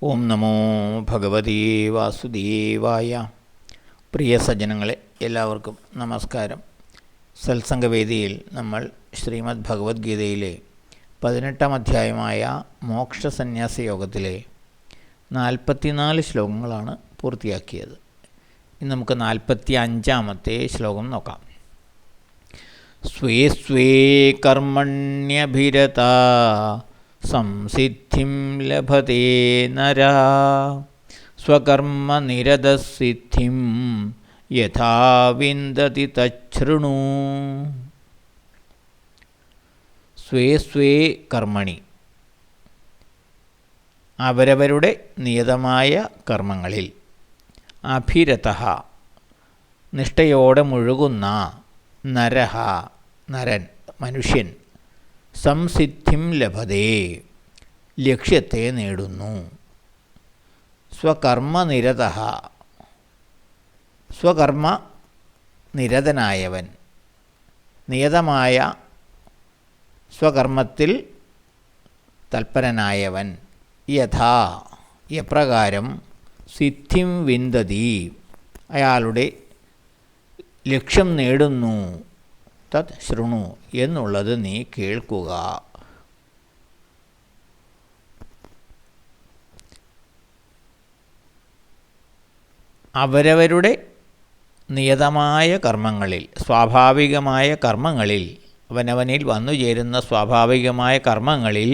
ഓം നമോ ഭഗവതേ വാസുദേവായ. പ്രിയ സജ്ജനങ്ങളെ, എല്ലാവർക്കും നമസ്കാരം. സത്സംഗവേദിയിൽ നമ്മൾ ശ്രീമദ് ഭഗവത്ഗീതയിലെ 18-ാം അധ്യായമായ മോക്ഷസന്യാസ യോഗത്തിലെ 44 ശ്ലോകങ്ങളാണ് പൂർത്തിയാക്കിയത്. ഇനി നമുക്ക് 45-ാമത്തെ ശ്ലോകം നോക്കാം. സ്വേ സ്വേ കർമ്മണ്യഭിരതാ സംസിദ്ധിം ലഭതേ നരാ സ്വകർമ്മനിരതസിദ്ധിം യഥാ വിന്ദതി തച്ഛൃണു. സ്വേ സ്വേ കർമ്മണി, അവരവരുടെ നിയതമായ കർമ്മങ്ങളിൽ, അഭിരതഃ നിഷ്ഠയോടെ മുഴുകുന്ന, നരഃ നരൻ മനുഷ്യൻ, സംസിദ്ധിം ലഭതേ ലക്ഷ്യത്തെ നേടുന്നു. സ്വകർമ്മനിരതഃ സ്വകർമ്മ നിരതനായവൻ, നിയതമായ സ്വകർമ്മത്തിൽ തൽപരനായവൻ, യഥാ എപ്രകാരം, സിദ്ധിം വിന്ദതി അയാളുടെ ലക്ഷ്യം നേടുന്നു, തത് ശൃണു എന്നുള്ളത് നീ കേൾക്കുക. അവരവരുടെ നിയതമായ കർമ്മങ്ങളിൽ, സ്വാഭാവികമായ കർമ്മങ്ങളിൽ, അവനവനിൽ വന്നുചേരുന്ന സ്വാഭാവികമായ കർമ്മങ്ങളിൽ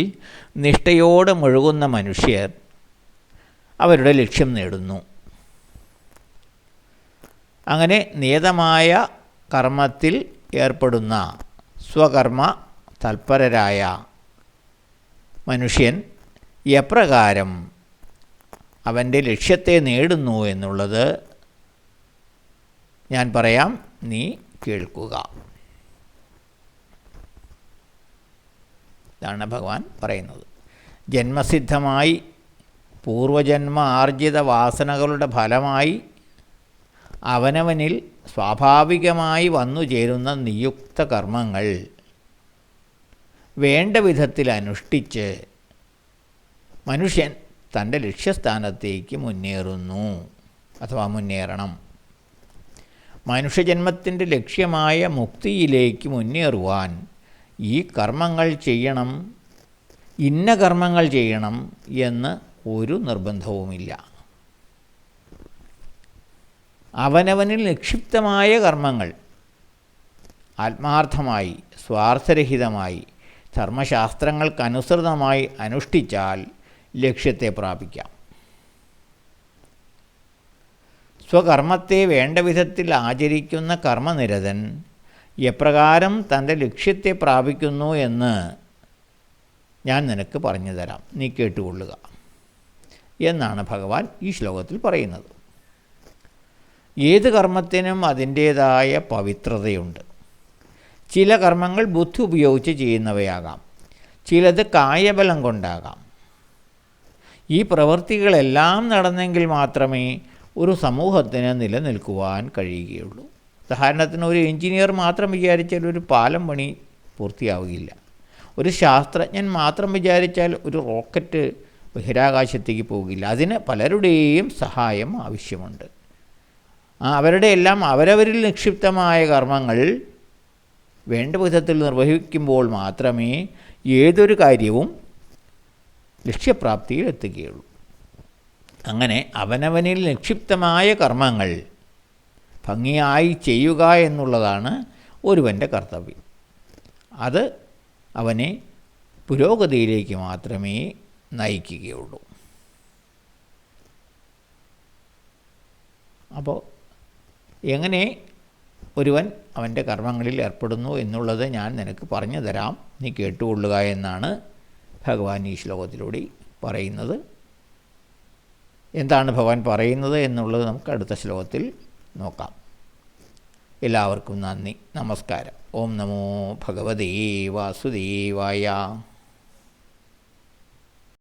നിഷ്ഠയോടെ മുഴുകുന്ന മനുഷ്യർ അവരുടെ ലക്ഷ്യം നേടുന്നു. അങ്ങനെ നിയതമായ കർമ്മത്തിൽ ഏർപ്പെടുന്ന സ്വകർമ്മ തൽപരരായ മനുഷ്യൻ എപ്രകാരം അവൻ്റെ ലക്ഷ്യത്തെ നേടുന്നു എന്നുള്ളത് ഞാൻ പറയാം, നീ കേൾക്കുക. ഇതാണ് ഭഗവാൻ പറയുന്നത്. ജന്മസിദ്ധമായി പൂർവജന്മ ആർജിത വാസനകളുടെ ഫലമായി അവനവനിൽ സ്വാഭാവികമായി വന്നു ചേരുന്ന നിയുക്ത കർമ്മങ്ങൾ വേണ്ട വിധത്തിൽ അനുഷ്ഠിച്ച് മനുഷ്യൻ തൻ്റെ ലക്ഷ്യസ്ഥാനത്തേക്ക് മുന്നേറുന്നു അഥവാ മുന്നേറണം. മനുഷ്യജന്മത്തിൻ്റെ ലക്ഷ്യമായ മുക്തിയിലേക്ക് മുന്നേറുവാൻ ഈ കർമ്മങ്ങൾ ചെയ്യണം, ഇന്ന കർമ്മങ്ങൾ ചെയ്യണം എന്ന് ഒരു നിർബന്ധവുമില്ല. അവനവനിൽ നിക്ഷിപ്തമായ കർമ്മങ്ങൾ ആത്മാർത്ഥമായി സ്വാർത്ഥരഹിതമായി ധർമ്മശാസ്ത്രങ്ങൾക്കനുസൃതമായി അനുഷ്ഠിച്ചാൽ ലക്ഷ്യത്തെ പ്രാപിക്കാം. സ്വകർമ്മത്തെ വേണ്ട വിധത്തിൽ ആചരിക്കുന്ന കർമ്മനിരതൻ എപ്രകാരം തൻ്റെ ലക്ഷ്യത്തെ പ്രാപിക്കുന്നു എന്ന് ഞാൻ നിനക്ക് പറഞ്ഞു തരാം, നീ കേട്ടുകൊള്ളുക എന്നാണ് ഭഗവാൻ ഈ ശ്ലോകത്തിൽ പറയുന്നത്. ഏത് കർമ്മത്തിനും അതിൻ്റേതായ പവിത്രതയുണ്ട്. ചില കർമ്മങ്ങൾ ബുദ്ധി ഉപയോഗിച്ച് ചെയ്യുന്നവയാകാം, ചിലത് കായബലം കൊണ്ടാകാം. ഈ പ്രവൃത്തികളെല്ലാം നടന്നെങ്കിൽ മാത്രമേ ഒരു സമൂഹത്തിന് നിലനിൽക്കുവാൻ കഴിയുകയുള്ളൂ. ഉദാഹരണത്തിന്, ഒരു എഞ്ചിനീയർ മാത്രം വിചാരിച്ചാൽ ഒരു പാലം പണി പൂർത്തിയാവുകയില്ല. ഒരു ശാസ്ത്രജ്ഞൻ മാത്രം വിചാരിച്ചാൽ ഒരു റോക്കറ്റ് ബഹിരാകാശത്തേക്ക് പോകില്ല. അതിന് പലരുടെയും സഹായം ആവശ്യമുണ്ട്. അവരുടെ എല്ലാം അവരവരിൽ നിക്ഷിപ്തമായ കർമ്മങ്ങൾ വേണ്ട വിധത്തിൽ നിർവഹിക്കുമ്പോൾ മാത്രമേ ഏതൊരു കാര്യവും ലക്ഷ്യപ്രാപ്തിയിൽ എത്തുകയുള്ളൂ. അങ്ങനെ അവനവനിൽ നിക്ഷിപ്തമായ കർമ്മങ്ങൾ ഭംഗിയായി ചെയ്യുക എന്നുള്ളതാണ് ഒരുവൻ്റെ കർത്തവ്യം. അത് അവനെ പുരോഗതിയിലേക്ക് മാത്രമേ നയിക്കുകയുള്ളൂ. അപ്പോൾ എങ്ങനെ ഒരുവൻ അവൻ്റെ കർമ്മങ്ങളിൽ ഏർപ്പെടുന്നു എന്നുള്ളത് ഞാൻ നിനക്ക് പറഞ്ഞു തരാം, നീ കേട്ടുകൊള്ളുക എന്നാണ് ഭഗവാൻ ഈ ശ്ലോകത്തിലൂടെ പറയുന്നത്. എന്താണ് ഭഗവാൻ പറയുന്നത് എന്നുള്ളത് നമുക്ക് അടുത്ത ശ്ലോകത്തിൽ നോക്കാം. എല്ലാവർക്കും നന്ദി, നമസ്കാരം. ഓം നമോ ഭഗവതേ വാസുദേവായ.